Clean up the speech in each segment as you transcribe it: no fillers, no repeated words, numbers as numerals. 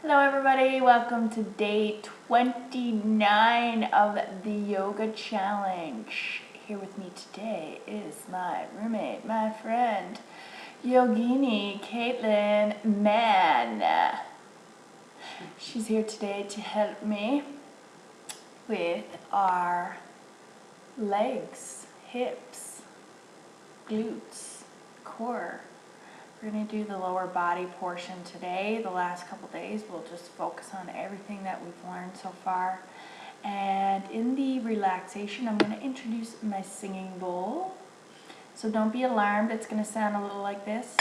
Hello everybody, welcome to day 29 of the yoga challenge. Here with me today is my roommate, my friend, Yogini Caitlin Mann. She's here today to help me with our legs, hips, glutes, core. We're going to do the lower body portion today. The last couple days we'll just focus on everything that we've learned so far. And in the relaxation, I'm going to introduce my singing bowl. So don't be alarmed, it's going to sound a little like this.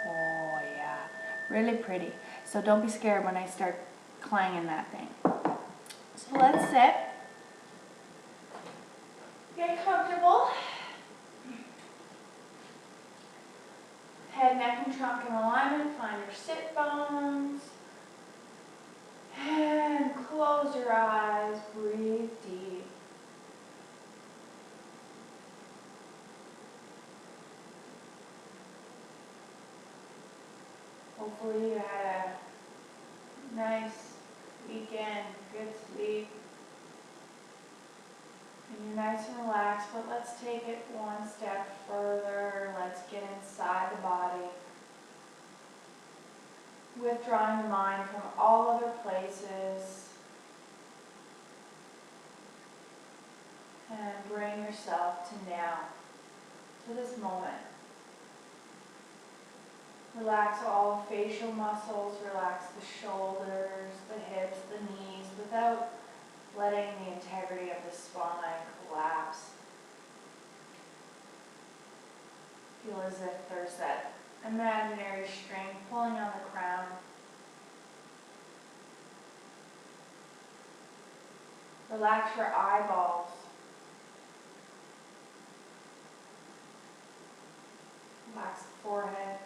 Oh yeah, really pretty. So don't be scared when I start clanging that thing. So let's sit. Get comfortable. Head, neck, and trunk in alignment. Find your sit bones. And close your eyes. Breathe deep. Hopefully you had a nice weekend, good sleep. And you're nice and relaxed, but let's take it one step further. Let's get inside the body. Withdrawing the mind from all other places. And bring yourself to now, to this moment. Relax all the facial muscles, relax the shoulders, the hips, the knees, without letting the integrity of the spine collapse. Feel as if there's that imaginary string pulling on the crown. Relax your eyeballs. Relax the forehead.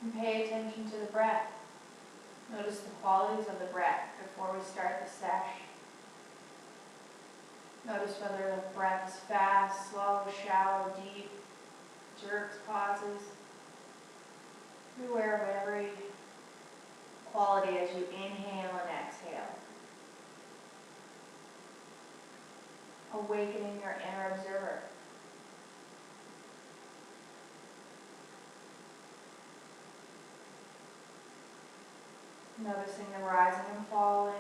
And pay attention to the breath. Notice the qualities of the breath before we start the sesh. Notice whether the breath is fast, slow, shallow, deep, jerks, pauses. Be aware of every quality as you inhale and exhale. Awakening your inner observer. Noticing the rising and falling.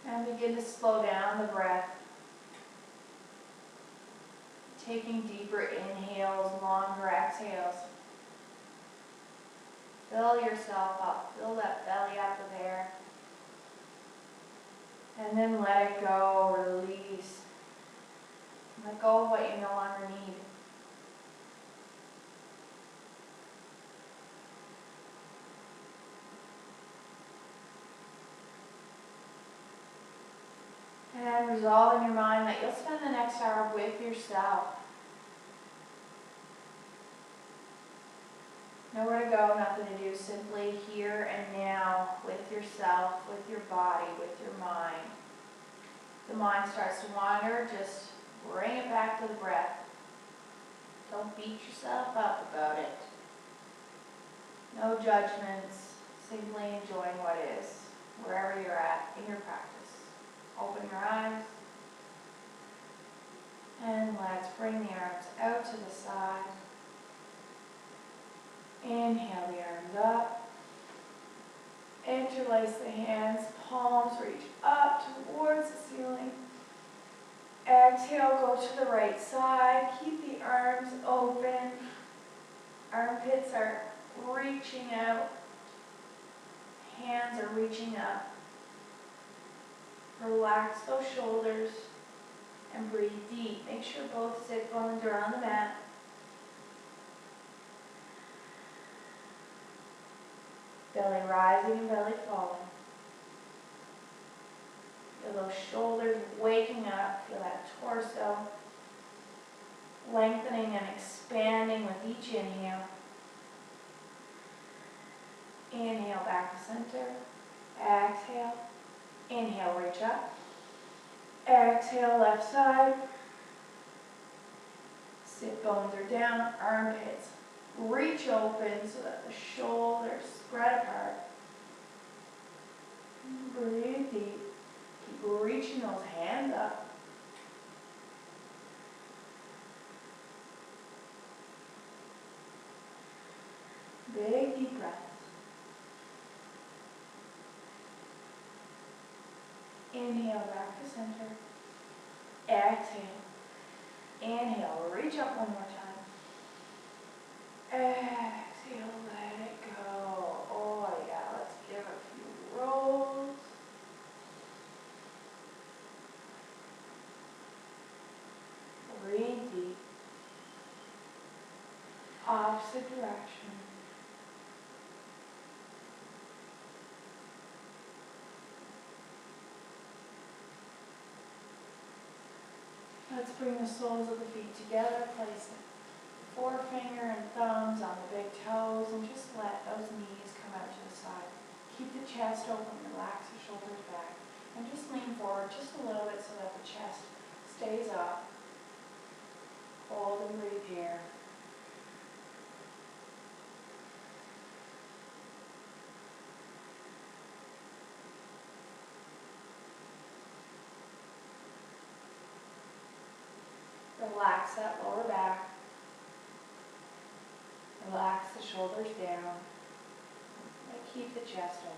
And begin to slow down the breath. Taking deeper inhales, longer exhales. Fill yourself up. Fill that belly up with air. And then let it go. Release. Let go of what you no longer need. And resolve in your mind that you'll spend the next hour with yourself. Nowhere to go, nothing to do, simply here and now with yourself, with your body, with your mind. If the mind starts to wander, just bring it back to the breath. Don't beat yourself up about it. No judgments, simply enjoying what is, wherever you're at in your practice. Open your eyes. And let's bring the arms out to the side. Inhale the arms up. Interlace the hands, palms reach up towards the ceiling. Exhale, go to the right side. Keep the arms open. Armpits are reaching out. Hands are reaching up. Relax those shoulders and breathe deep. Make sure both sit bones are on the mat. Belly rising and belly falling. Feel those shoulders waking up. Feel that torso lengthening and expanding with each inhale. Inhale, back to center. Exhale. Inhale, reach up. Exhale, left side. Sit bones are down, armpits reach open so that the shoulders spread apart. Breathe deep. Keep reaching those hands up. Big deep breaths. Inhale, back to center. Exhale. Inhale, reach up one more time. Exhale, let it go. Oh yeah, let's give a few rolls. Breathe deep. Opposite direction. Let's bring the soles of the feet together, place the forefinger and thumbs on the big toes, and just let those knees come out to the side. Keep the chest open, relax the shoulders back, and just lean forward just a little bit so that the chest stays up. Hold and breathe here. Relax that lower back. Relax the shoulders down. And keep the chest open.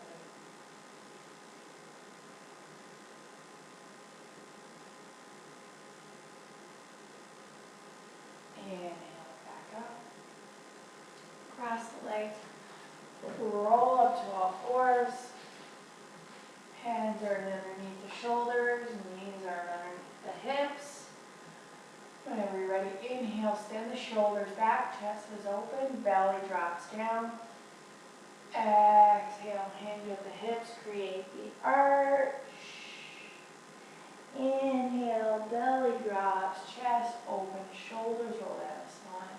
Inhale, back up. Cross the legs. Roll up to all fours. Hands are underneath the shoulders, knees are underneath the hips. Whenever you're ready, inhale, send the shoulders back, chest is open, belly drops down. Exhale, hinge at the hips, create the arch. Inhale, belly drops, chest open, shoulders roll down the spine.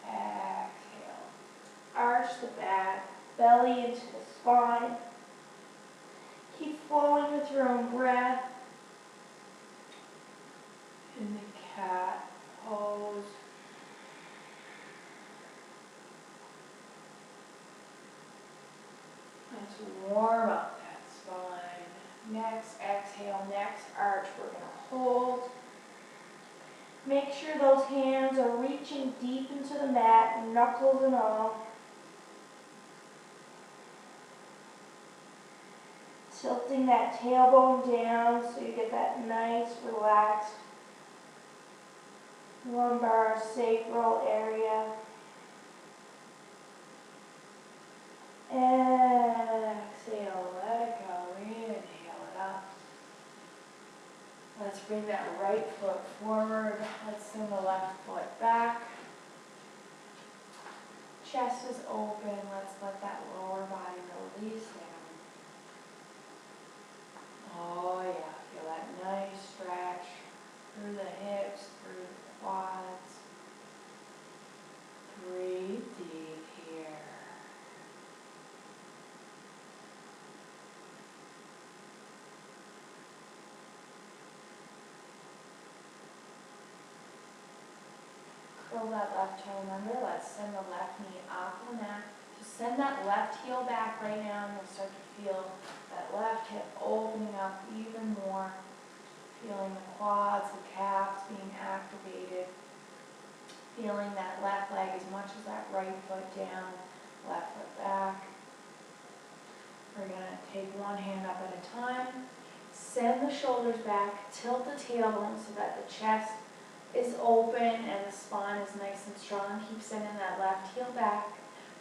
Exhale, arch the back, belly into the spine. Keep flowing with your own breath. In the cat pose. Let's warm up that spine. Next exhale, next arch. We're going to hold. Make sure those hands are reaching deep into the mat, knuckles and all. Tilting that tailbone down so you get that nice, relaxed lumbar sacral area. Exhale, let it go. Inhale it up. Let's bring that right foot forward. Let's send the left foot back. Chest is open. Let's let that lower body release down. Oh yeah, feel that nice stretch through the hips, through the quads. Breathe deep here. Curl that left toe under. Let's send the left knee off the mat. Just send that left heel back right now, and you'll start to feel that left hip opening up even more. Feeling the quads, the calves being activated. Feeling that left leg as much as that right foot down, left foot back. We're going to take one hand up at a time. Send the shoulders back, tilt the tailbone so that the chest is open and the spine is nice and strong. Keep sending that left heel back.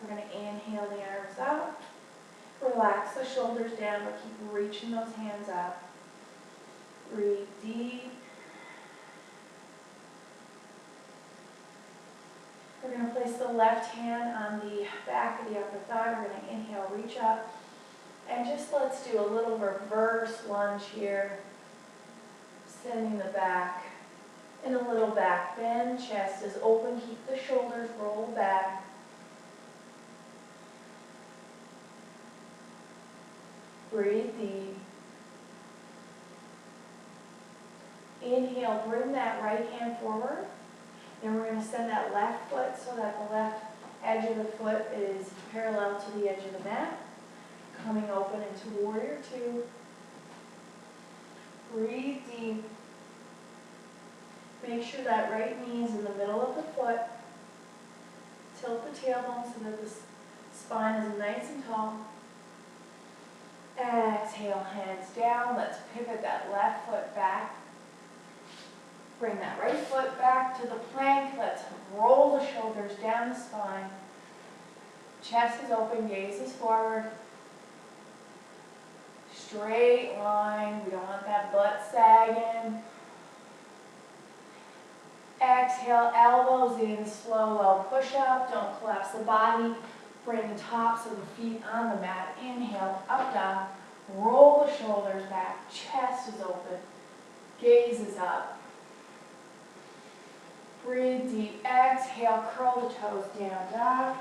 We're going to inhale the arms out. Relax the shoulders down, but keep reaching those hands up. Breathe deep. We're going to place the left hand on the back of the upper thigh. We're going to inhale, reach up. And just let's do a little reverse lunge here. Sending the back And a little back bend, chest is open, keep the shoulders rolled back. Breathe deep. Inhale, bring that right hand forward. Then we're going to send that left foot so that the left edge of the foot is parallel to the edge of the mat. Coming open into warrior two. Breathe deep. Make sure that right knee is in the middle of the foot. Tilt the tailbone so that the spine is nice and tall. Exhale, hands down. Let's pivot that left foot back. Bring that right foot back to the plank. Let's roll the shoulders down the spine. Chest is open, gaze is forward. Straight line. We don't want that butt sagging. Exhale, elbows in, slow, low push up. Don't collapse the body. Bring the tops of the feet on the mat. Inhale, up, down. Roll the shoulders back. Chest is open. Gaze is up. Breathe deep. Exhale, curl the toes down, dog.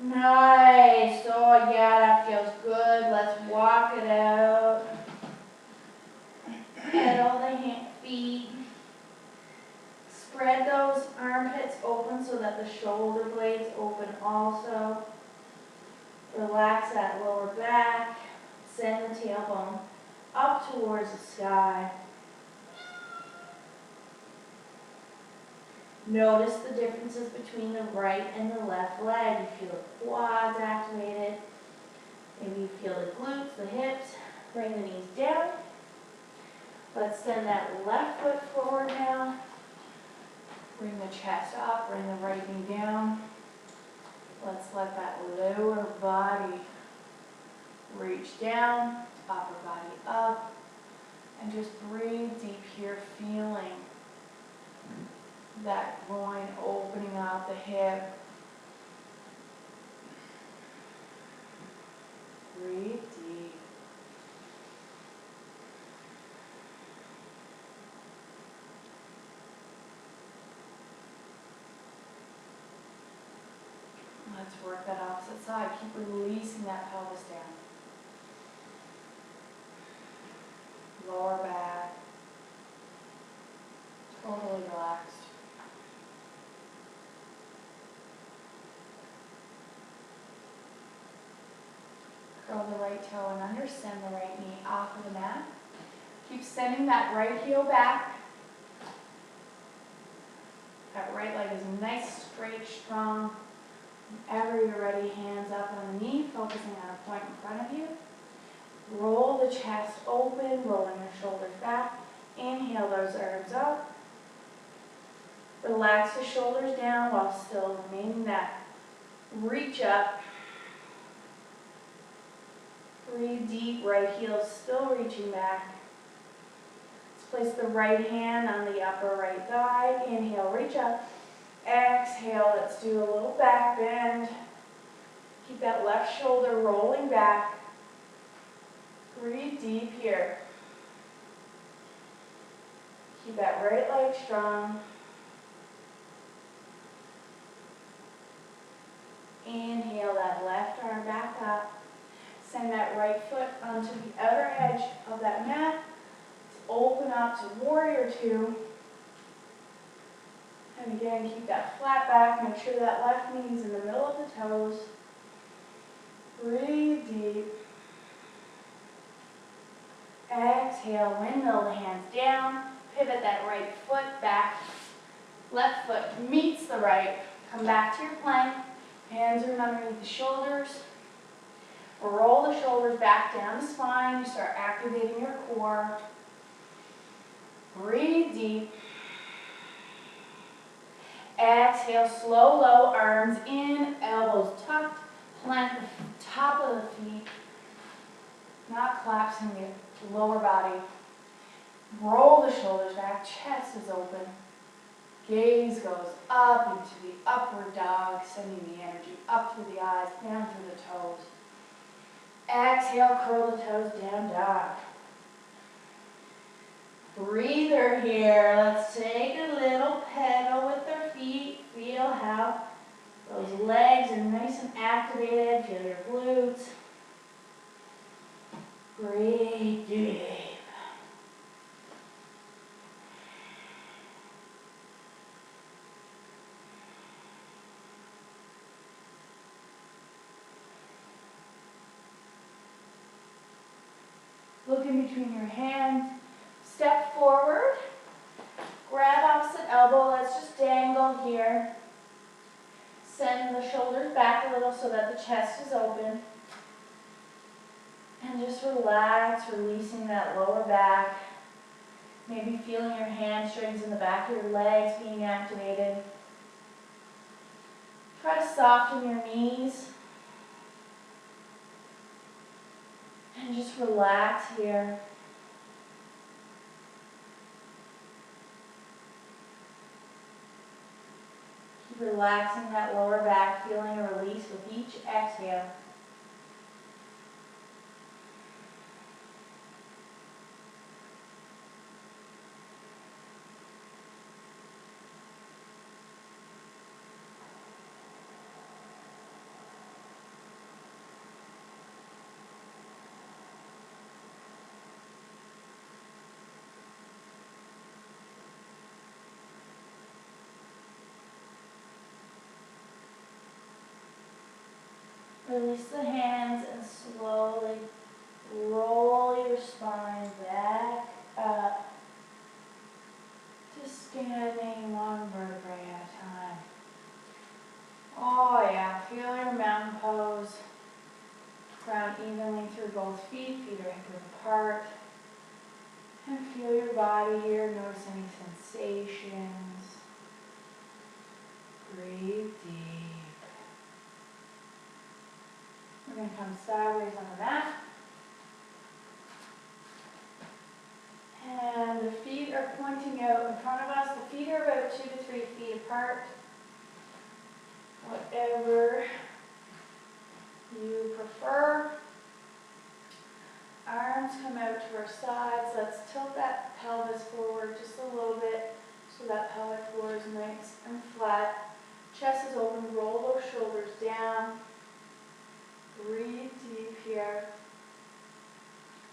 Nice. Oh yeah, that feels good. Let's walk it out. Pedal the feet. Spread those armpits open so that the shoulder blades open also. Relax that lower back. Send the tailbone up towards the sky. Notice the differences between the right and the left leg. You feel the quads activated. Maybe you feel the glutes, the hips. Bring the knees down. Let's send that left foot forward now. Bring the chest up, bring the right knee down. Let's let that lower body reach down, upper body up, and just breathe deep here, feeling that groin opening out the hip. Breathe deep. Let's work that opposite side. Keep releasing that pelvis down. Lower back. Totally relaxed. Curl the right toe and under, send the right knee off of the mat. Keep sending that right heel back. That right leg is nice, straight, strong. Whenever you're ready, hands up on the knee, focusing on a point in front of you. Roll the chest open, rolling the shoulders back. Inhale those arms up. Relax the shoulders down while still remaining that reach up. Breathe deep, right heel still reaching back. Let's place the right hand on the upper right thigh. Inhale, reach up. Exhale, let's do a little back bend. Keep that left shoulder rolling back. Breathe deep here. Keep that right leg strong. Inhale that left arm back up. Send that right foot onto the outer edge of that mat. Let's open up to warrior two. And again, keep that flat back. Make sure that left knee is in the middle of the toes. Breathe deep. Exhale, windmill the hands down. Pivot that right foot back. Left foot meets the right. Come back to your plank. Hands are underneath the shoulders. Roll the shoulders back down the spine. You start activating your core. Breathe deep. Exhale, slow, low, arms in, elbows tucked. Plant the top of the feet, not collapsing the lower body. Roll the shoulders back, chest is open. Gaze goes up into the upward dog, sending the energy up through the eyes, down through the toes. Exhale, curl the toes down, dog. breather here. Let's take a little pedal with our feet. Feel how those legs are nice and activated. Feel your glutes. Breathe deep. Look in between your hands. Step forward. Grab opposite elbow. Let's just dangle here. Send the shoulders back a little so that the chest is open. And just relax, releasing that lower back. Maybe feeling your hamstrings in the back of your legs being activated. Try to soften your knees. And just relax here. Keep relaxing that lower back, feeling a release with each exhale. Release the hands and slowly roll your spine back up to standing one vertebrae at a time. Oh yeah, feel your mountain pose. Ground evenly through both feet. Feet are hip width apart. And feel your body here. Notice any sensations. Breathe deep. We're going to come sideways on the mat. And the feet are pointing out in front of us. The feet are about 2 to 3 feet apart. Whatever you prefer. Arms come out to our sides. Let's tilt that pelvis forward just a little bit so that pelvic floor is nice and flat. Chest is open. Roll those shoulders down. Breathe deep here.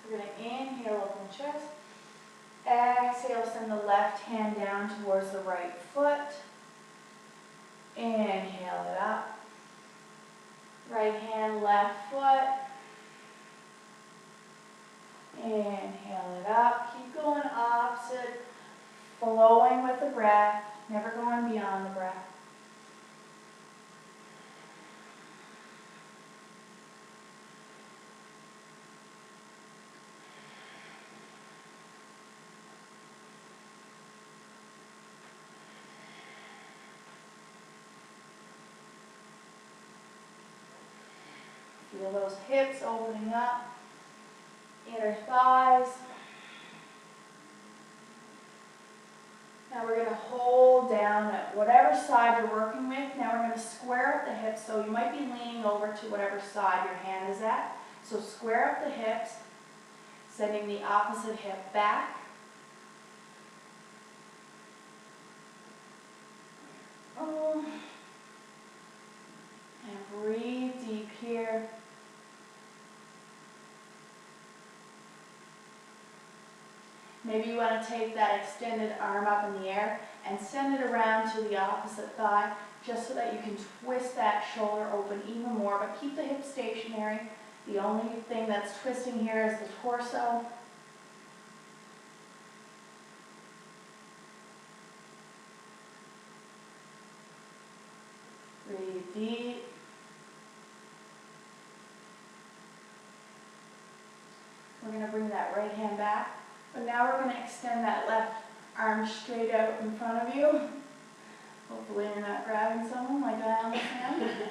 We're going to inhale, open the chest. Exhale, send the left hand down towards the right foot. Inhale it up. Right hand, left foot. Inhale it up. Keep going opposite. Flowing with the breath. Never going beyond the breath. Feel those hips opening up, inner thighs. Now we're going to hold down at whatever side you're working with. Now we're going to square up the hips. So you might be leaning over to whatever side your hand is at. So square up the hips, sending the opposite hip back. And breathe deep here. Maybe you want to take that extended arm up in the air and send it around to the opposite thigh just so that you can twist that shoulder open even more, but keep the hip stationary. The only thing that's twisting here is the torso. Breathe deep. We're going to bring that right hand back. But now we're going to extend that left arm straight out in front of you. Hopefully you're not grabbing someone like I am with him.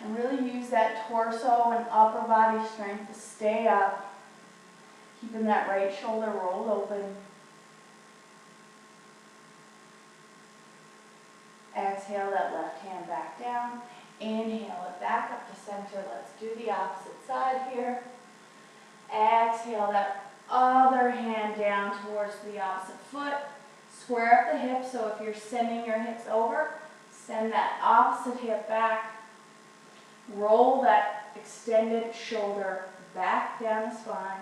And really use that torso and upper body strength to stay up. Keeping that right shoulder rolled open. Exhale that left hand back down. Inhale it back up to center. Let's do the opposite side here. Exhale that other hand down towards the opposite foot. Square up the hips, so if you're sending your hips over, send that opposite hip back. Roll that extended shoulder back down the spine.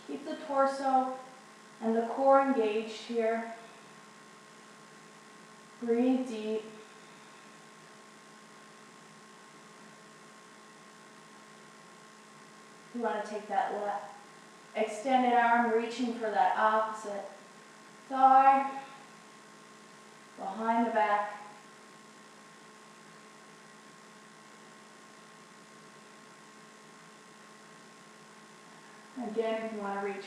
Keep the torso and the core engaged here. Breathe deep. You want to take that left extended arm, reaching for that opposite thigh, behind the back. Again, if you want to reach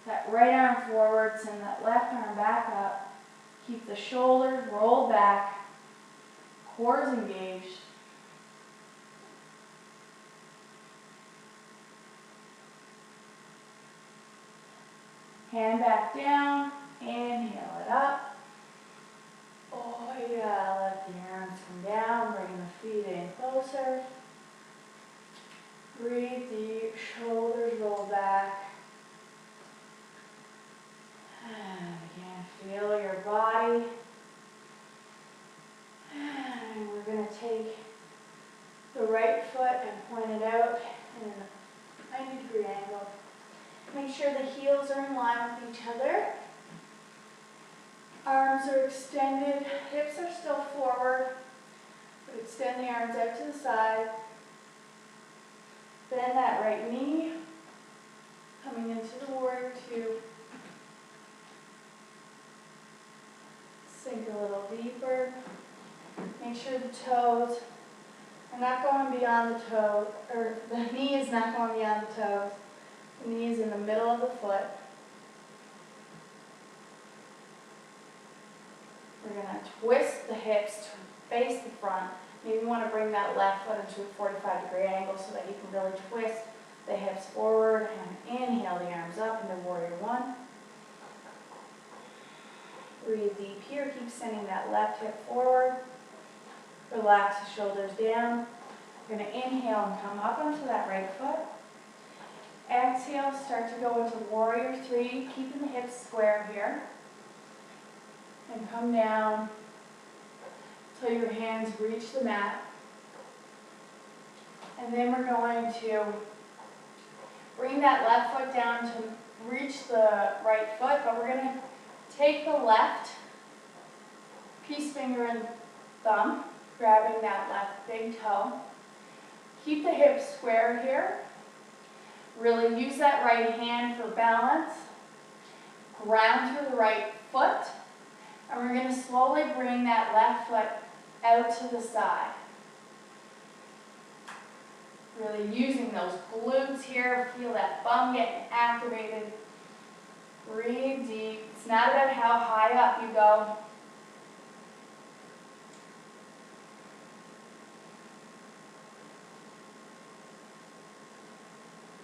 that right arm forward, send that left arm back up. Keep the shoulders rolled back, core is engaged. Hand back down, inhale it up. Oh yeah, let the arms come down, bring the feet in closer. Breathe deep, shoulders roll back. And again, feel your body. And we're going to take the right foot and point it out in a 90-degree angle. Make sure the heels are in line with each other. Arms are extended, hips are still forward, but extend the arms out to the side. Bend that right knee, coming into the warrior two. Sink a little deeper. Make sure the toes are not going beyond the toe, or the knee is not going beyond the toes. The knee is in the middle of the foot. We're going to twist the hips to face the front. Maybe you want to bring that left foot into a 45-degree angle so that you can really twist the hips forward and inhale the arms up into warrior one. Breathe deep here. Keep sending that left hip forward. Relax the shoulders down. We're going to inhale and come up onto that right foot. Exhale, start to go into warrior three, keeping the hips square here. And come down till your hands reach the mat. And then we're going to bring that left foot down to reach the right foot, but we're going to take the left peace finger and thumb, grabbing that left big toe. Keep the hips square here. Really use that right hand for balance. Ground through the right foot. And we're going to slowly bring that left foot out to the side. Really using those glutes here. Feel that bum getting activated. Breathe deep. It's not about how high up you go.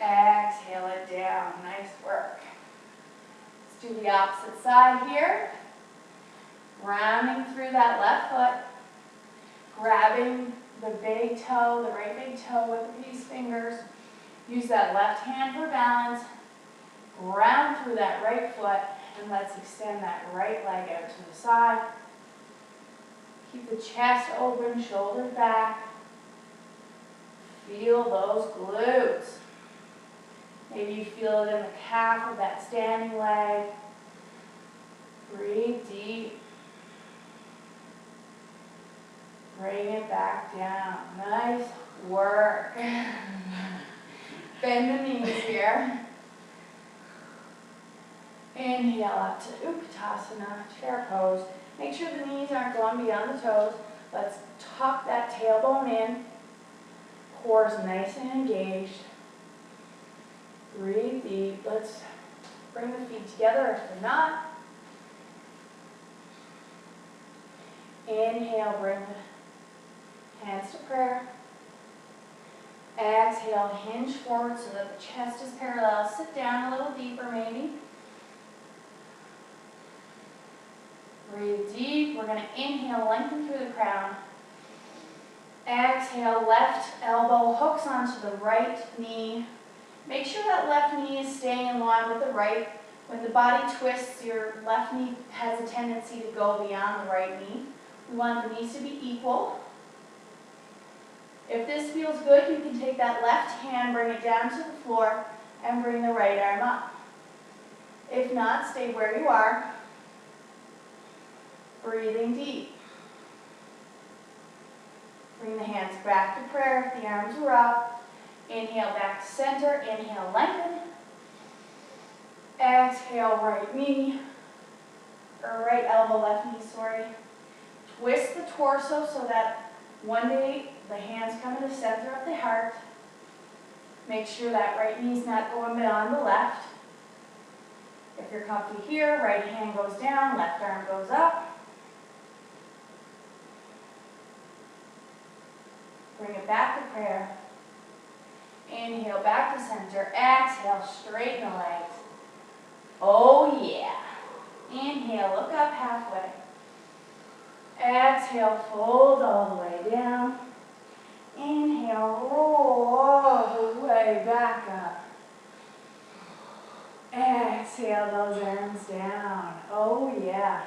Exhale it down. Nice work. Let's do the opposite side here. Rounding through that left foot. Grabbing the big toe, the right big toe with the peace fingers. Use that left hand for balance. Ground through that right foot. And let's extend that right leg out to the side. Keep the chest open, shoulders back. Feel those glutes. Maybe you feel it in the calf of that standing leg. Breathe deep. Bring it back down. Nice work. Bend the knees here. Inhale up to Utkatasana, chair pose. Make sure the knees aren't going beyond the toes. Let's tuck that tailbone in. Core is nice and engaged. Breathe deep. Let's bring the feet together if they're not. Inhale, bring the hands to prayer. Exhale, hinge forward so that the chest is parallel. Sit down a little deeper maybe. Breathe deep. We're going to inhale, lengthen through the crown. Exhale, left elbow hooks onto the right knee. Make sure that left knee is staying in line with the right. When the body twists, your left knee has a tendency to go beyond the right knee. We want the knees to be equal. If this feels good, you can take that left hand, bring it down to the floor, and bring the right arm up. If not, stay where you are. Breathing deep. Bring the hands back to prayer if the arms are up. Inhale back to center. Inhale, lengthen. Exhale, right knee, or right elbow, left knee, sorry. Twist the torso so that one day the hands come to the center of the heart. Make sure that right knee's not going beyond the left. If you're comfy here, right hand goes down, left arm goes up. Bring it back to prayer. Inhale, back to center. Exhale, straighten the legs. Oh yeah. Inhale, look up halfway. Exhale, fold all the way down. Inhale, roll all the way back up. Exhale those arms down. Oh yeah.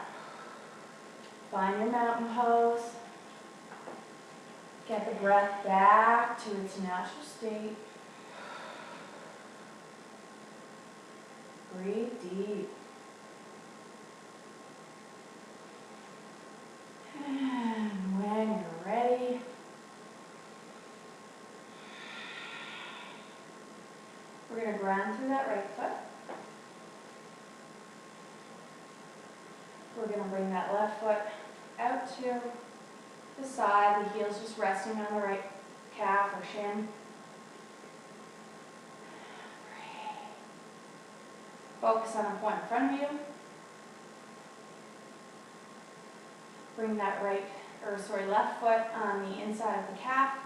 Find your mountain pose. Get the breath back to its natural state. Breathe deep. And when you're ready, we're going to ground through that right foot. We're going to bring that left foot out to the side, the heel's just resting on the right calf or shin. Focus on a point in front of you. Bring that left foot on the inside of the calf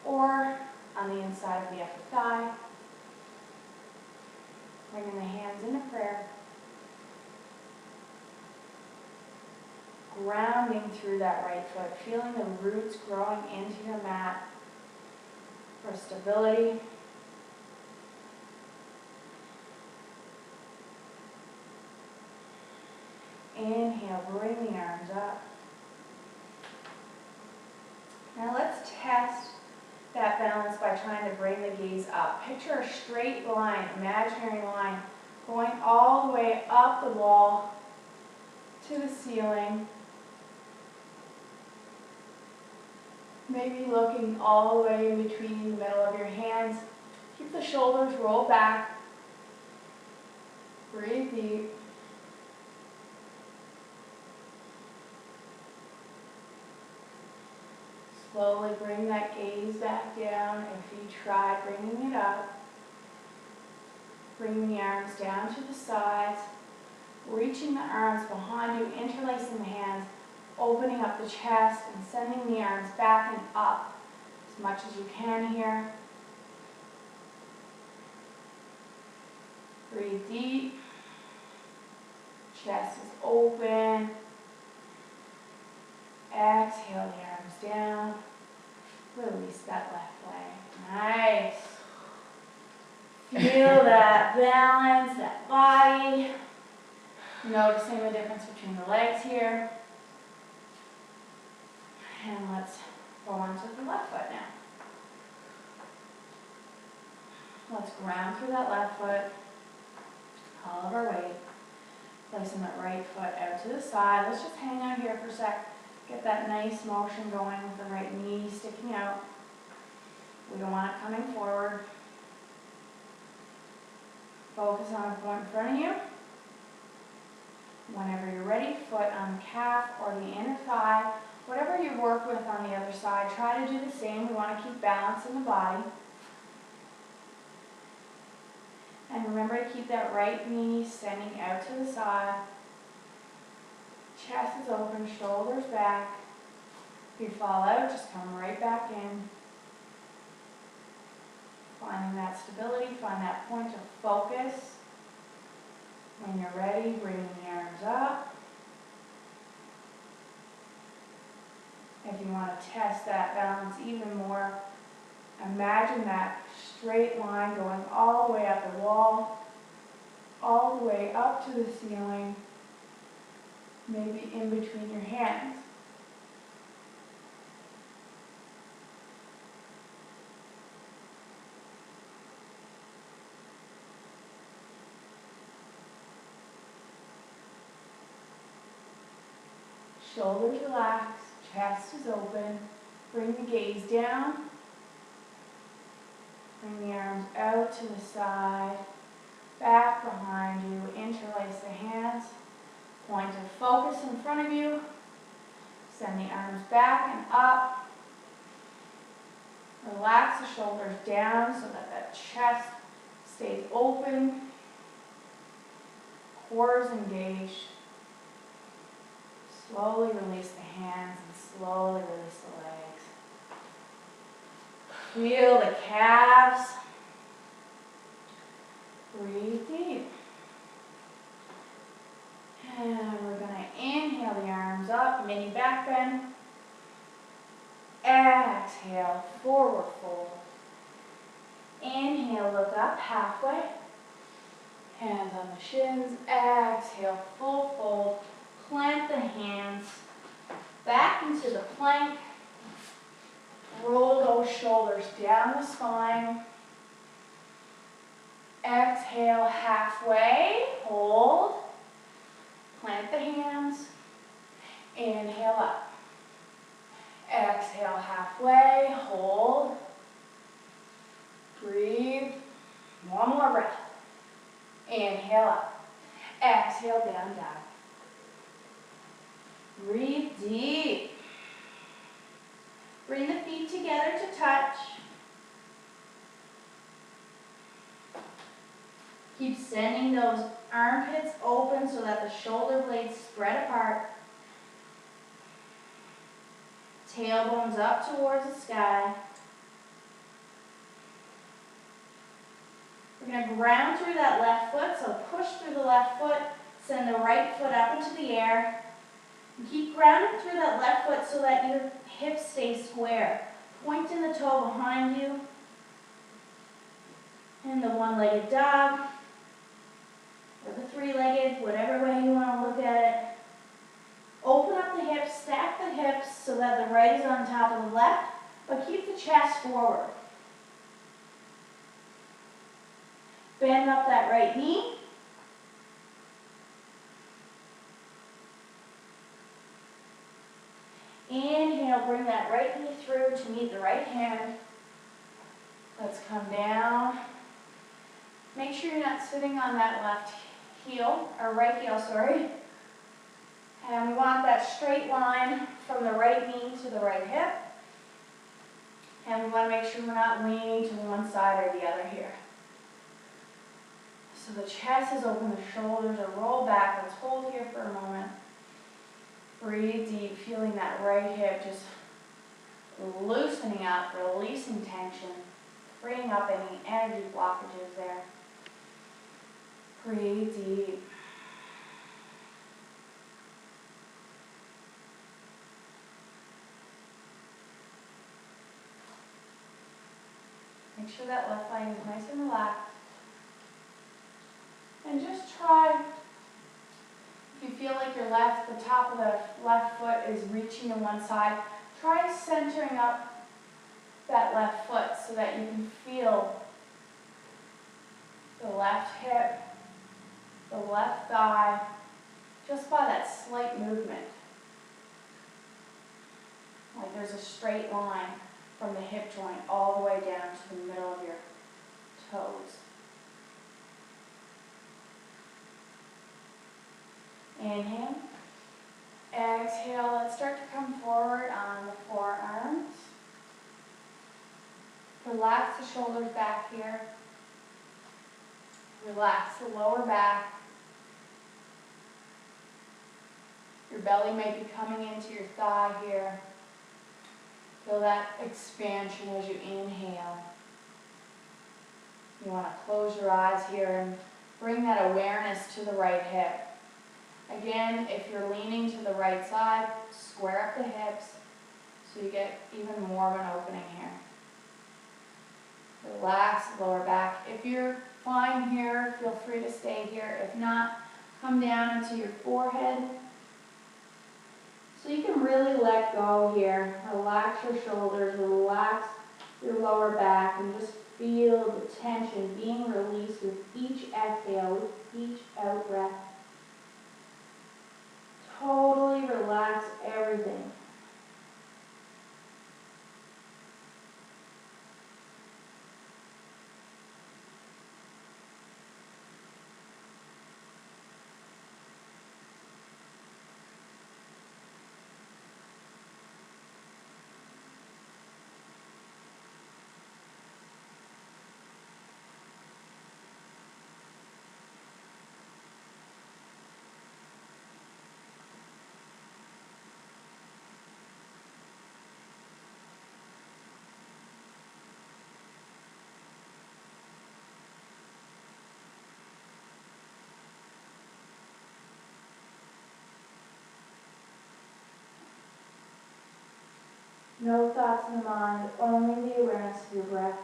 or on the inside of the upper thigh. Bringing the hands into prayer. Grounding through that right foot, feeling the roots growing into your mat for stability. Inhale, bring the arms up. Now let's test that balance by trying to bring the gaze up. Picture a straight line, imaginary line, going all the way up the wall to the ceiling. Maybe looking all the way in between the middle of your hands. Keep the shoulders rolled back. Breathe deep. Slowly bring that gaze back down. If you try bringing it up, bring the arms down to the sides, reaching the arms behind you, interlacing the hands, opening up the chest and sending the arms back and up as much as you can here. Breathe deep. Chest is open. Exhale the arms down. Release that left leg. Nice. Feel that balance, that body. Noticing the difference between the legs here. And let's go on to the left foot now. Let's ground through that left foot. All of our weight. Placing that right foot out to the side. Let's just hang out here for a sec. Get that nice motion going with the right knee sticking out. We don't want it coming forward. Focus on a point in front of you. Whenever you're ready, foot on the calf or the inner thigh. Whatever you work with on the other side, try to do the same. We want to keep balance in the body. And remember to keep that right knee sending out to the side. Chest is open, shoulders back. If you fall out, just come right back in. Finding that stability, find that point of focus. When you're ready, bring the arms up. If you want to test that balance even more, imagine that straight line going all the way up the wall, all the way up to the ceiling, maybe in between your hands. Shoulders relaxed, chest is open. Bring the gaze down. Bring the arms out to the side, back behind you. Interlace the hands. Point of focus in front of you. Send the arms back and up. Relax the shoulders down so that that chest stays open. Core is engaged. Slowly release the hands and slowly release the legs. Feel the calves. Breathe deep. And we're going to inhale the arms up, mini back bend. Exhale, forward fold. Inhale, look up halfway. Hands on the shins. Exhale, full fold. Plant the hands back into the plank. Roll those shoulders down the spine. Exhale halfway, hold. Plant the hands. Inhale up. Exhale halfway, hold. Breathe. One more breath. Inhale up. Exhale down, down. Breathe deep. Bring the feet together to touch. Keep sending those armpits open so that the shoulder blades spread apart. Tailbones up towards the sky. We're going to ground through that left foot, so push through the left foot, send the right foot up into the air. And keep grounding through that left foot so that your hips stay square. Point in the toe behind you. And the one-legged dog, or the three-legged, whatever way you want to look at it. Open up the hips, stack the hips so that the right is on top of the left, but keep the chest forward. Bend up that right knee. Inhale, bring that right knee through to meet the right hand. Let's come down. Make sure you're not sitting on that left heel, or right heel, sorry. And we want that straight line from the right knee to the right hip. And we want to make sure we're not leaning to one side or the other here. So the chest is open, the shoulders are rolled back. Let's hold here for a moment. Breathe deep, feeling that right hip just loosening up, releasing tension, freeing up any energy blockages there. Breathe deep. Make sure that left leg is nice and relaxed. And just try, if you feel like your the top of the left foot is reaching to one side, try centering up that left foot so that you can feel the left hip, the left thigh, just by that slight movement. Like there's a straight line from the hip joint all the way down to the middle of your toes. Inhale. Exhale. Let's start to come forward on the forearms. Relax the shoulders back here. Relax the lower back. Your belly may be coming into your thigh here. Feel that expansion as you inhale. You want to close your eyes here and bring that awareness to the right hip. Again, if you're leaning to the right side, square up the hips. so you get even more of an opening here. Relax the lower back. If you're fine here, feel free to stay here. If not, come down into your forehead. So you can really let go here. Relax your shoulders, relax your lower back, and just feel the tension being released with each exhale, with each out breath. Totally relax everything. No thoughts in the mind, only the awareness of your breath.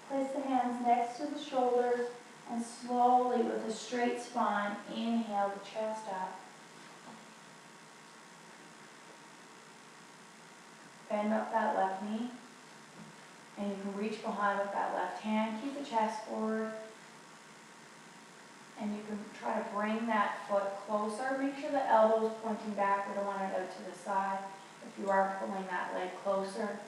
Place the hands next to the shoulders and slowly, with a straight spine, inhale the chest up. Bend up that left knee, and you can reach behind with that left hand. Keep the chest forward, and you can try to bring that foot closer. Make sure the elbow is pointing back. We don't want it out to the side. If you are pulling that leg closer,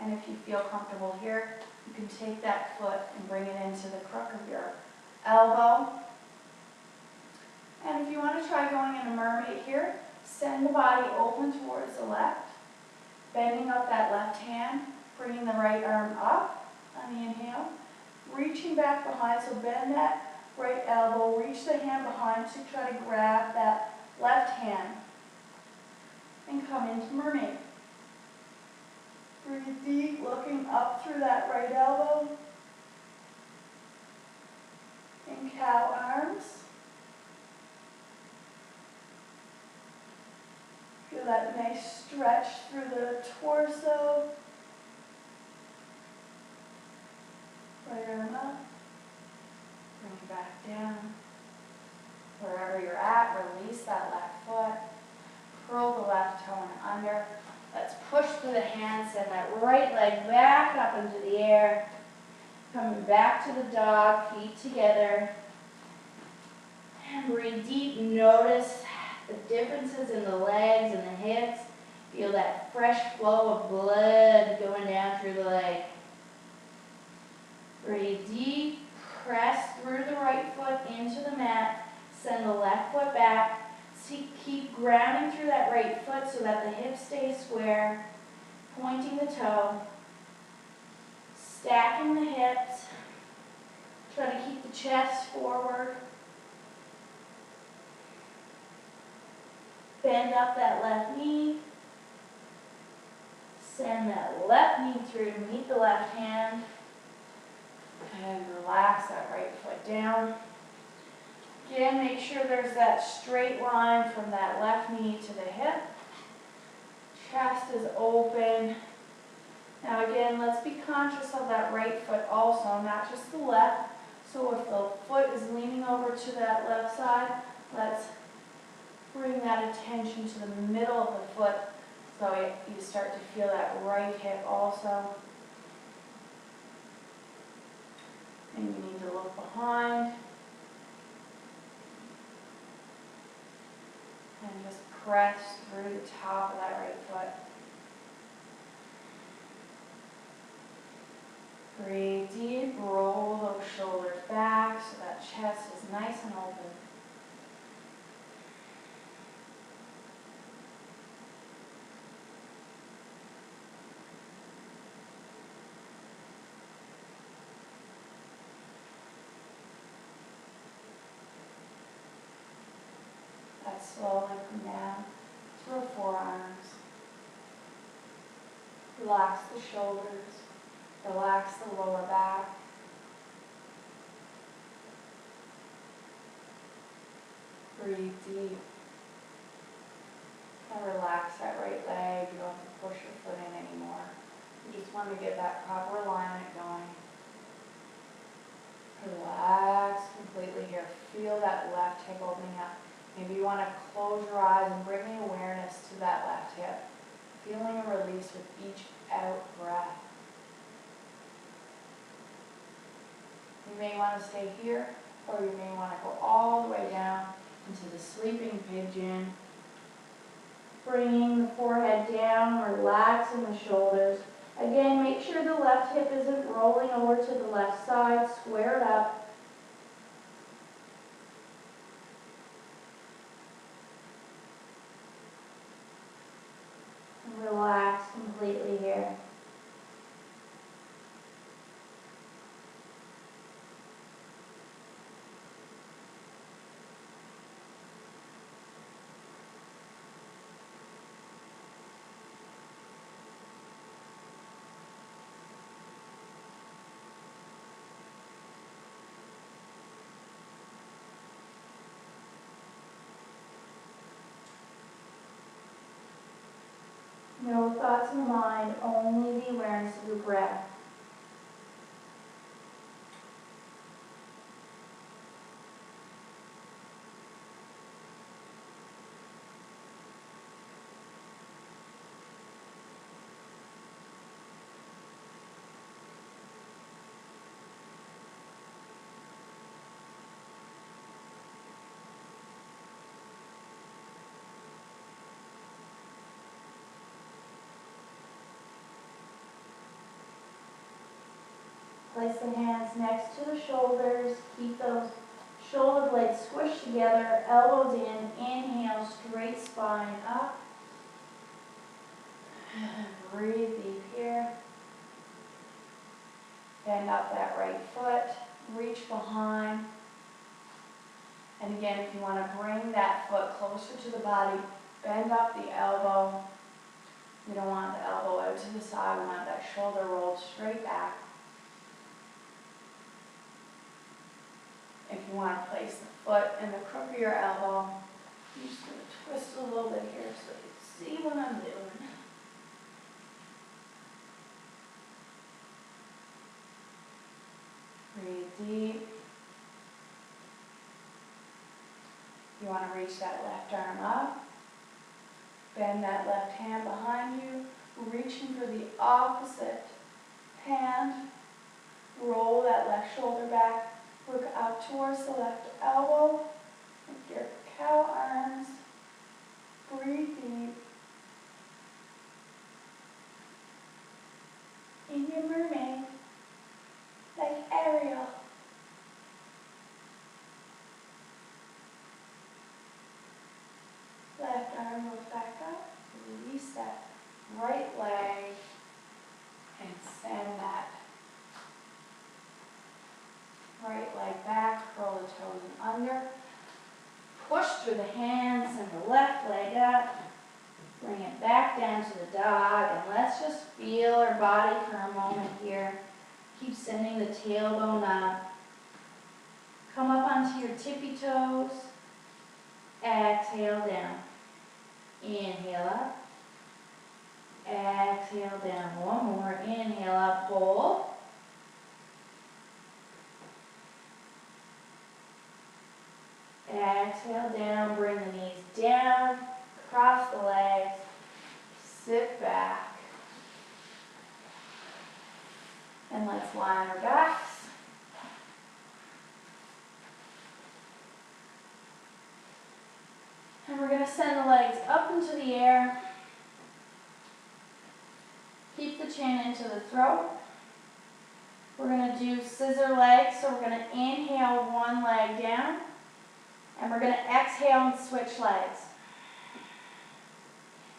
and if you feel comfortable here, you can take that foot and bring it into the crook of your elbow. And if you want to try going in a mermaid here, send the body open towards the left, bending up that left hand, bringing the right arm up on the inhale, reaching back behind, so bend that right elbow, reach the hand behind to try to grab that left hand, and come into mermaid. Breathe deep, looking up through that right elbow, and cow arms. Feel that nice stretch through the torso. Right arm up. Bring it back down. Wherever you're at, release that left foot. Curl the left toe under. Let's push through the hands, send that right leg back up into the air. Coming back to the dog, feet together. And breathe deep. Notice the differences in the legs and the hips. Feel that fresh flow of blood going down through the leg. Breathe deep. Press through the right foot into the mat. Send the left foot back. Keep grounding through that right foot so that the hip stays square. Pointing the toe. Stacking the hips. Try to keep the chest forward. Bend up that left knee. Send that left knee through to meet the left hand. And relax that right foot down. Again, make sure there's that straight line from that left knee to the hip. Chest is open. Now again, let's be conscious of that right foot also, not just the left. So if the foot is leaning over to that left side, let's bring that attention to the middle of the foot so you start to feel that right hip also. And you need to look behind. And just press through the top of that right foot. Breathe deep, roll those shoulders back so that chest is nice and open. head slowly come down to our forearms. Relax the shoulders, relax the lower back. Breathe deep. And relax that right leg. You don't have to push your foot in anymore. You just want to get that proper alignment going. Relax completely here. Feel that left hip opening up. Maybe you want to close your eyes and bring the awareness to that left hip. Feeling a release with each out breath. You may want to stay here, or you may want to go all the way down into the sleeping pigeon. Bringing the forehead down, relaxing the shoulders. Again, make sure the left hip isn't rolling over to the left side. Square it up. And relax completely here. No thoughts in the mind, only the awareness of the breath. Place the hands next to the shoulders. Keep those shoulder blades squished together, elbows in. Inhale, straight spine up. And breathe deep here. Bend up that right foot. Reach behind. And again, if you want to bring that foot closer to the body, bend up the elbow. We don't want the elbow out to the side. We want that shoulder rolled straight back. If you want to place the foot in the crook of your elbow, I'm just going to twist a little bit here so you see what I'm doing. Breathe deep. You want to reach that left arm up. Bend that left hand behind you. Reaching for the opposite hand. Roll that left shoulder back. Look out towards the left elbow with your cow arms. Breathe deep. Indian mermaid, like Ariel. Left arm goes back up. Release that right leg and send that right leg back, curl the toes and under. Push through the hands and the left leg up. Bring it back down to the dog, and let's just feel our body for a moment here. Keep sending the tailbone up. Come up onto your tippy toes. Exhale down. Inhale up. Exhale down. One more. Inhale up. Hold. Exhale down, bring the knees down, cross the legs, sit back. And let's lie on our backs. And we're going to send the legs up into the air. Keep the chin into the throat. We're going to do scissor legs, so we're going to inhale one leg down. And we're going to exhale and switch legs.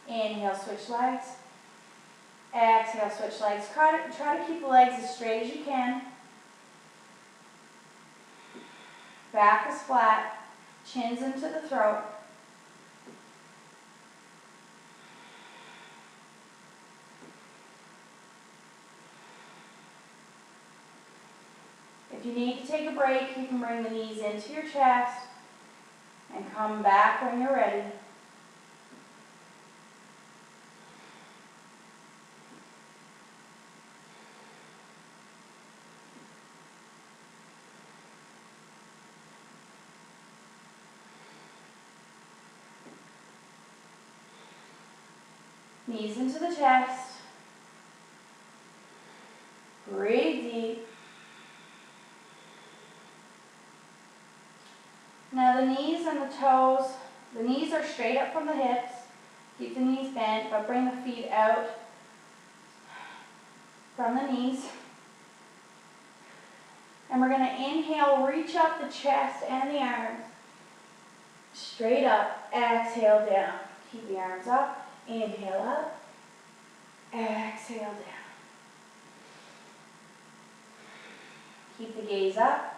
Inhale, switch legs. Exhale, switch legs. Try to keep the legs as straight as you can. Back is flat. Chins into the throat. you need to take a break, you can bring the knees into your chest and come back when you're ready. Knees into the chest. Breathe deep. Now the knees and the toes, the knees are straight up from the hips. Keep the knees bent, but bring the feet out from the knees. And we're going to inhale, reach up the chest and the arms. Straight up, exhale down. Keep the arms up, inhale up, exhale down. Keep the gaze up.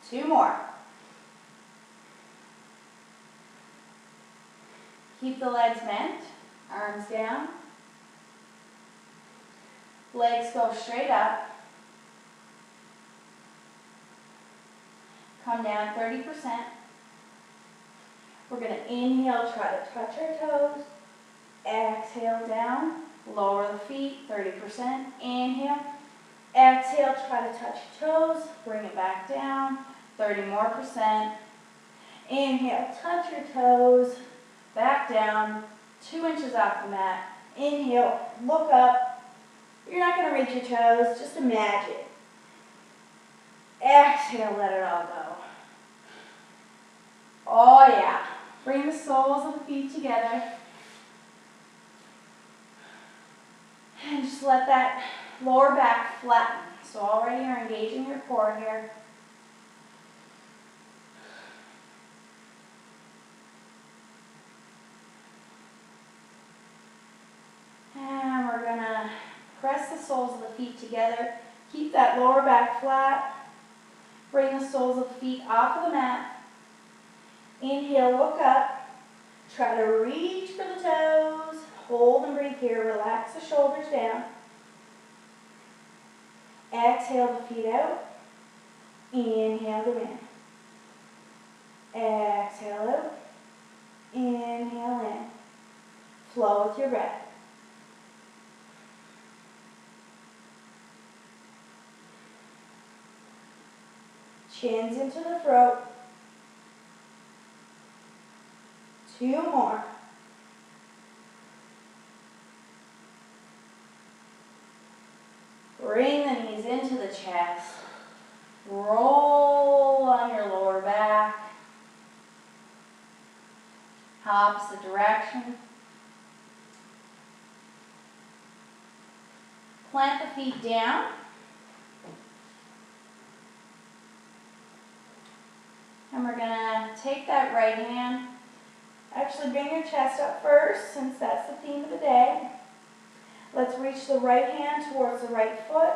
Two more. Keep the legs bent, arms down. Legs go straight up. Come down 30%. We're going to inhale, try to touch our toes. Exhale down, lower the feet, 30%. Inhale. Exhale, try to touch your toes. Bring it back down, 30% more. Inhale, touch your toes. Back down, 2 inches off the mat. Inhale, look up. You're not going to reach your toes, just imagine. Exhale, let it all go. Oh yeah. Bring the soles of the feet together. And just let that lower back flatten. So already you're engaging your core here. And we're going to press the soles of the feet together. Keep that lower back flat. Bring the soles of the feet off of the mat. Inhale, look up. Try to reach for the toes. Hold and breathe here. Relax the shoulders down. Exhale the feet out. Inhale them in. Exhale out. Inhale in. Flow with your breath. Chins into the throat. 2 more. Bring the knees into the chest. Roll on your lower back. Opposite direction. Plant the feet down. And we're going to take that right hand. Actually, bring your chest up first, since that's the theme of the day. Let's reach the right hand towards the right foot.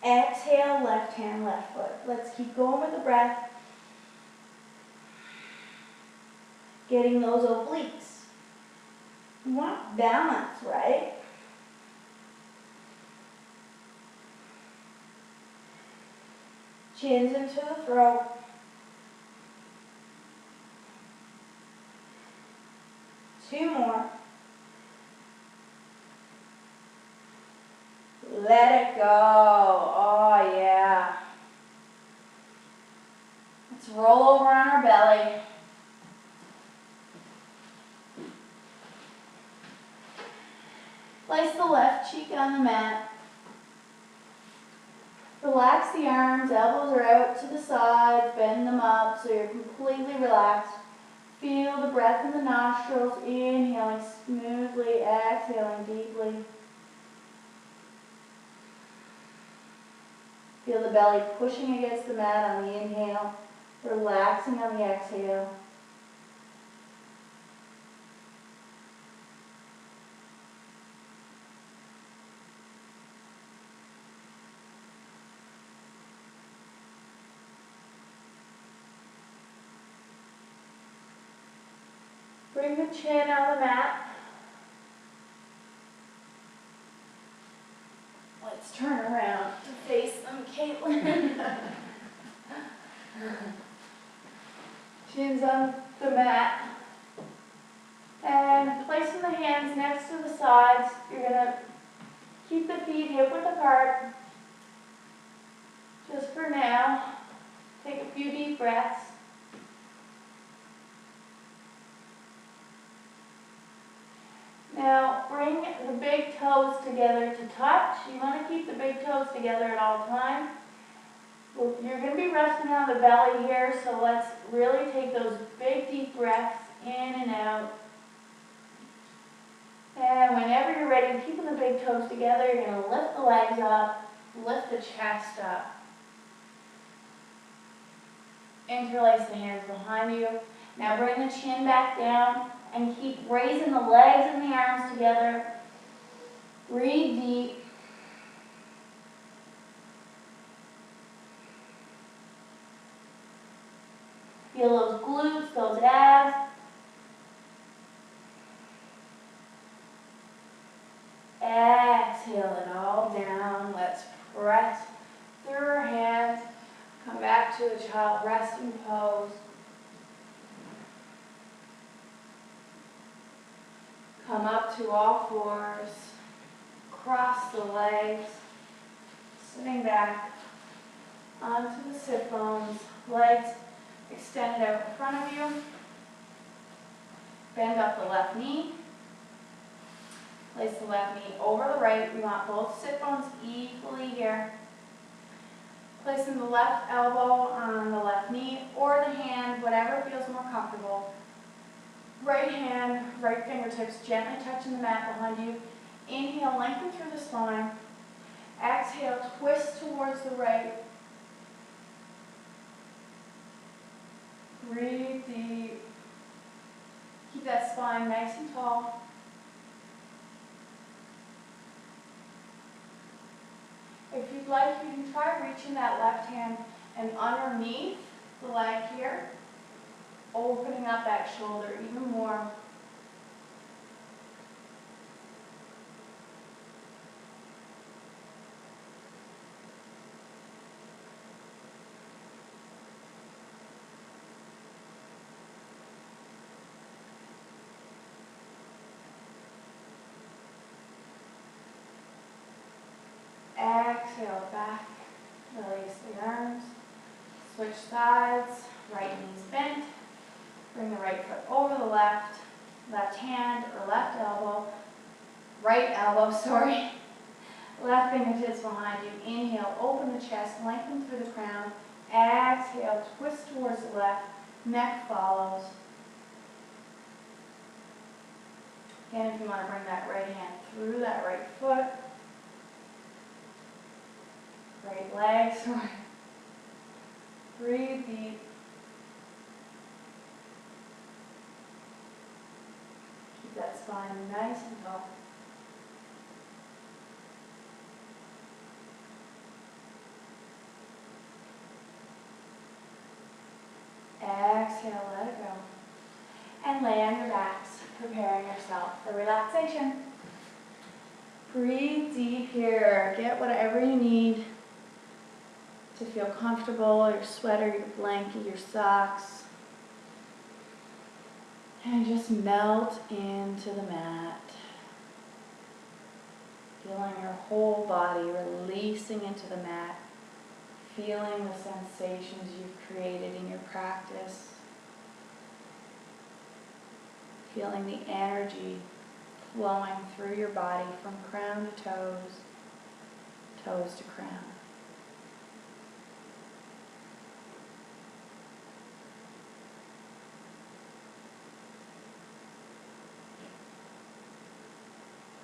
Exhale, left hand, left foot. Let's keep going with the breath. Getting those obliques. You want balance, right? Chins into the throat. Two more. Let it go. Oh, yeah. Let's roll over on our belly. Place the left cheek on the mat. Relax the arms, elbows are out to the sides, bend them up so you're completely relaxed. Feel the breath in the nostrils, inhaling smoothly, exhaling deeply. Feel the belly pushing against the mat on the inhale, relaxing on the exhale. Bring the chin on the mat. Let's turn around to face them, Caitlin. Chin's on the mat. And placing the hands next to the sides, you're going to keep the feet hip-width apart. Just for now. Take a few deep breaths. Now bring the big toes together to touch. You want to keep the big toes together at all times. Well, you're going to be resting on the belly here, so let's really take those big deep breaths in and out. And whenever you're ready, keeping the big toes together, you're going to lift the legs up, lift the chest up. Interlace the hands behind you. Now bring the chin back down and keep raising the legs and the arms together. Breathe deep. Feel those glutes, those abs. Exhale it all down. Let's press through our hands. Come back to a child resting pose. Come up to all fours. Cross the legs. Sitting back onto the sit bones. Legs extended out in front of you. Bend up the left knee. Place the left knee over the right. We want both sit bones equally here. Placing the left elbow on the left knee or the hand, whatever feels more comfortable. Right hand, right fingertips gently touching the mat behind you. Inhale, lengthen through the spine. Exhale, twist towards the right. Breathe deep. Keep that spine nice and tall. If you'd like, you can try reaching that left hand and underneath the leg here, opening up that shoulder even more. Exhale back, release the arms, switch sides, right knee's bent, bring the right foot over the left, left hand or left elbow, left fingertips behind you. Inhale, open the chest, lengthen through the crown. Exhale, twist towards the left, neck follows. Again, if you want to bring that right hand through that right foot, right leg, sorry. Breathe deep. Keep that spine nice and tall. Exhale, let it go. And lay on your backs, preparing yourself for relaxation. Breathe deep here. Get whatever you need to feel comfortable, your sweater, your blanket, your socks. And just melt into the mat. Feeling your whole body releasing into the mat. Feeling the sensations you've created in your practice. Feeling the energy flowing through your body from crown to toes, toes to crown.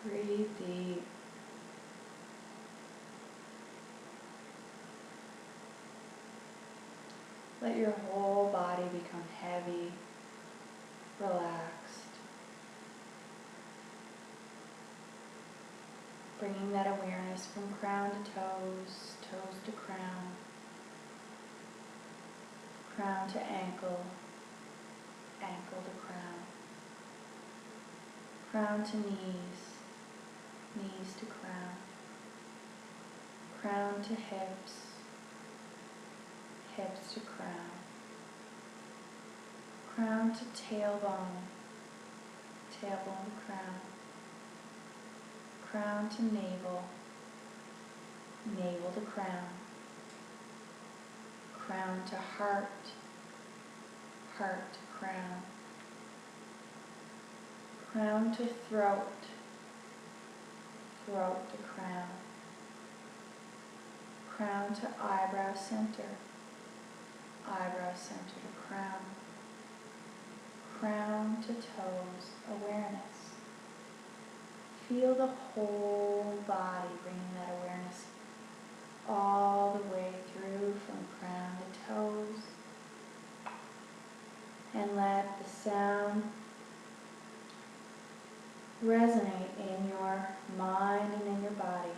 Breathe deep. Let your whole body become heavy, relaxed. Bringing that awareness from crown to toes, toes to crown, crown to ankle, ankle to crown. Crown to knees, knees to crown. Crown to hips, hips to crown. Crown to tailbone, tailbone to crown. Crown to navel, navel to crown. Crown to heart, heart to crown. Crown to throat, throat to crown. Crown to eyebrow center, eyebrow center to crown. Crown to toes, awareness. Feel the whole body, bringing that awareness all the way through from crown to toes. And let the sound resonate in your mind and in your body.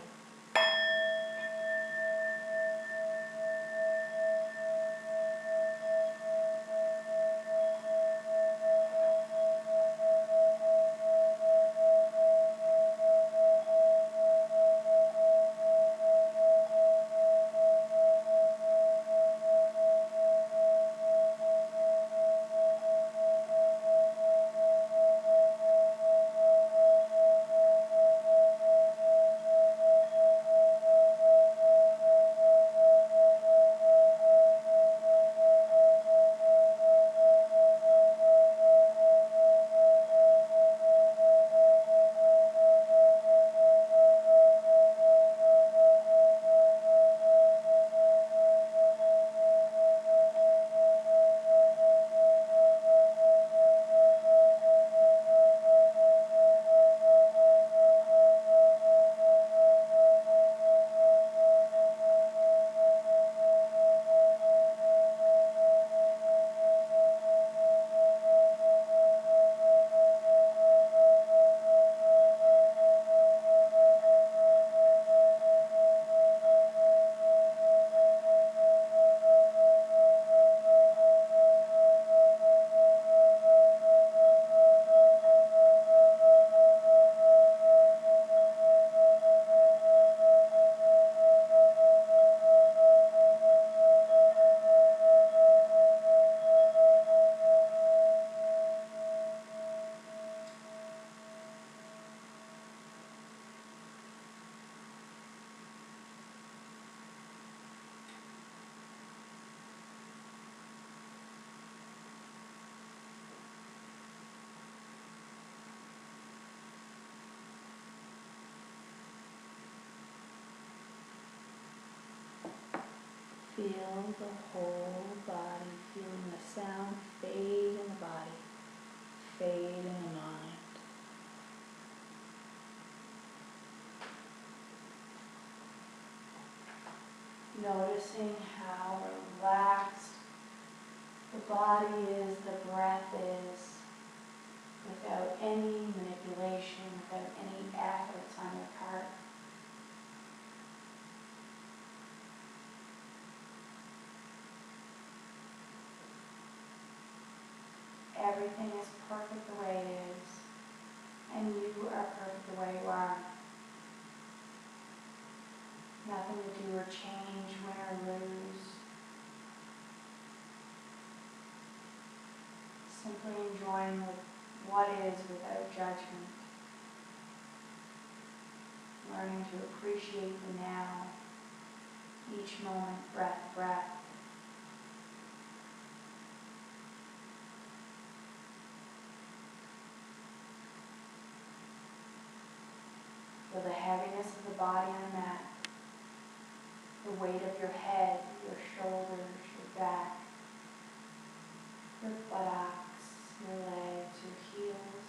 Feel the whole body, feeling the sound fade in the body, fade in the mind. Noticing how relaxed the body is, the breath is, without any manipulation, without any efforts on your part. Everything is perfect the way it is, and you are perfect the way you are. Nothing to do or change, win or lose. Simply enjoying what is without judgment. Learning to appreciate the now, each moment, breath, breath. Feel the heaviness of the body on the mat, the weight of your head, your shoulders, your back, your buttocks, your legs, your heels.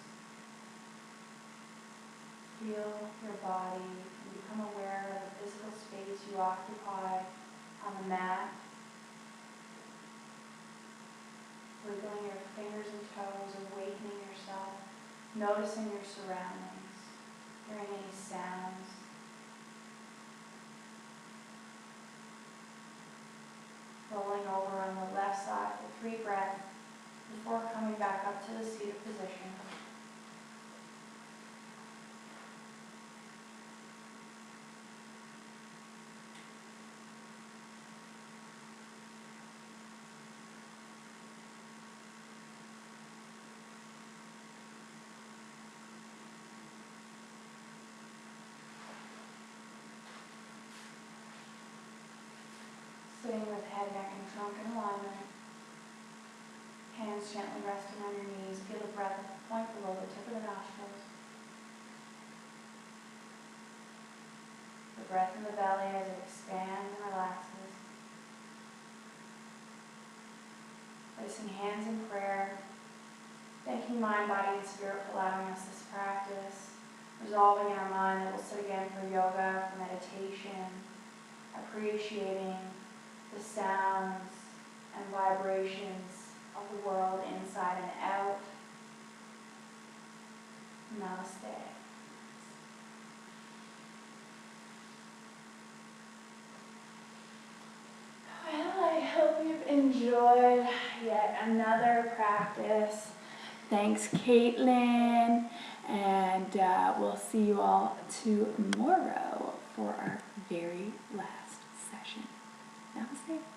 Feel your body and become aware of the physical space you occupy on the mat. Wiggling your fingers and toes, awakening yourself, noticing your surroundings, hearing any sounds. Rolling over on the left side for 3 breaths before coming back up to the seated position. head, neck, and trunk in alignment. Hands gently resting on your knees. Feel the breath at the point below the tip of the nostrils. The breath in the belly as it expands and relaxes. Placing hands in prayer. Thanking mind, body, and spirit for allowing us this practice. Resolving in our mind that we'll sit again for yoga, for meditation. Appreciating the sounds and vibrations of the world inside and out. Namaste. Well, I hope you've enjoyed yet another practice. Thanks, Caitlin, and we'll see you all tomorrow for our very last session. Namaste.